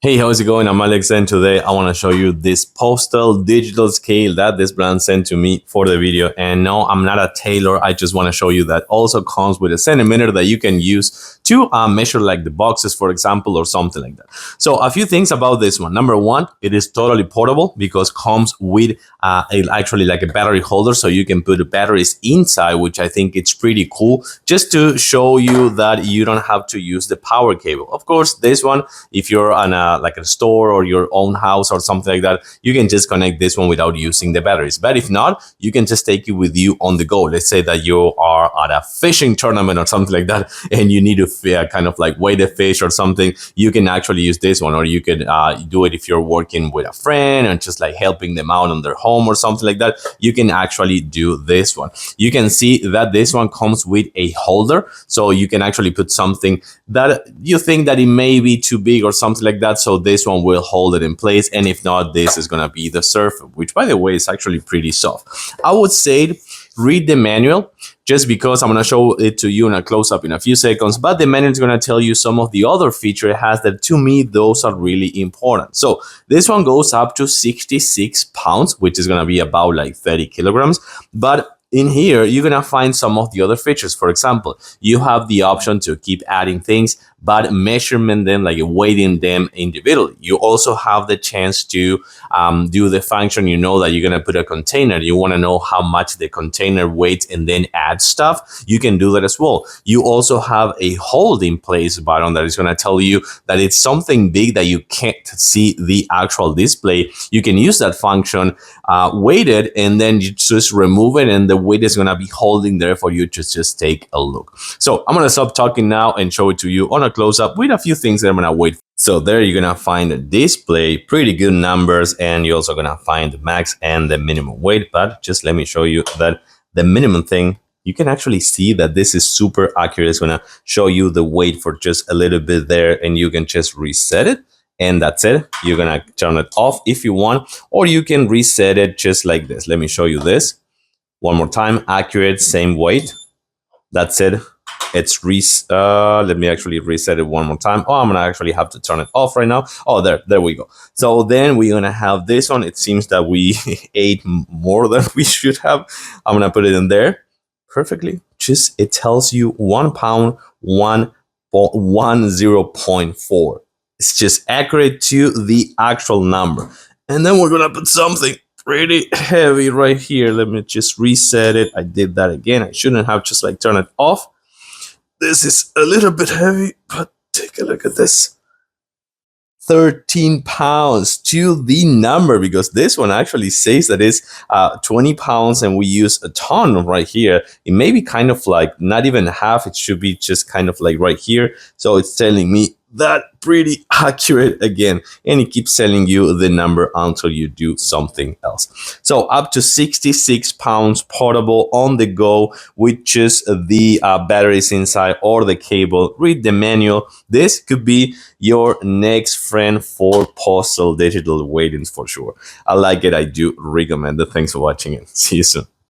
Hey, how's it going? I'm Alex, and today I want to show you this Postal digital scale that this brand sent to me for the video. And no, I'm not a tailor. I just want to show you that also comes with a centimeter that you can use to measure like the boxes, for example, or something like that. So a few things about this one. Number one, it is totally portable because comes with actually like a battery holder, so you can put batteries inside, which I think it's pretty cool, just to show you that you don't have to use the power cable. Of course, this one, if you're on like a store or your own house or something like that, you can just connect this one without using the batteries. But if not, you can just take it with you on the go. Let's say that you are at a fishing tournament or something like that, and you need to kind of like weigh the fish or something. You can actually use this one, or you could do it if you're working with a friend and just like helping them out on their home or something like that. You can actually do this one. You can see that this one comes with a holder, so you can actually put something that you think that it may be too big or something like that, so this one will hold it in place. And if not, this is gonna be the surface, which by the way is actually pretty soft. I would say read the manual, just because I'm gonna show it to you in a close-up in a few seconds, but the manual is gonna tell you some of the other features it has that to me those are really important. So this one goes up to 66 pounds, which is gonna be about like 30 kilograms, but in here, you're gonna find some of the other features. For example, you have the option to keep adding things, but measurement them, like weighting them individually. You also have the chance to do the function, you know, that you're gonna put a container. You wanna know how much the container weighs and then add stuff. You can do that as well. You also have a hold in place button that is gonna tell you that it's something big that you can't see the actual display. You can use that function, weight it, and then you just remove it, and the weight is gonna be holding there for you to just take a look. So I'm gonna stop talking now and show it to you on a close-up with a few things that I'm gonna wait. So there you're gonna find a display, pretty good numbers, and you're also gonna find the max and the minimum weight. But just let me show you that the minimum thing, you can actually see that this is super accurate. It's gonna show you the weight for just a little bit there, and you can just reset it. And that's it. You're gonna turn it off if you want, or you can reset it just like this. Let me show you this one more time. Accurate, same weight. That's it. It's let me actually reset it one more time. Oh, I'm gonna actually have to turn it off right now. Oh, there we go. So then we're gonna have this one. It seems that we ate more than we should have. I'm gonna put it in there perfectly. Just it tells you 1 pound 110.4. It's just accurate to the actual number. And then we're gonna put something pretty heavy right here. Let me just reset it. I did that again. I shouldn't have just like turned it off. This is a little bit heavy, but take a look at this. 13 pounds to the number, because this one actually says that it's 20 pounds and we use a ton right here. It may be kind of like not even half. It should be just kind of like right here. So it's telling me that pretty accurate again, and it keeps telling you the number until you do something else. So up to 66 pounds, portable, on the go, with just the batteries inside or the cable. Read the manual. This could be your next friend for Postal digital weightings for sure. I like it. I do recommend it. Thanks for watching, and see you soon.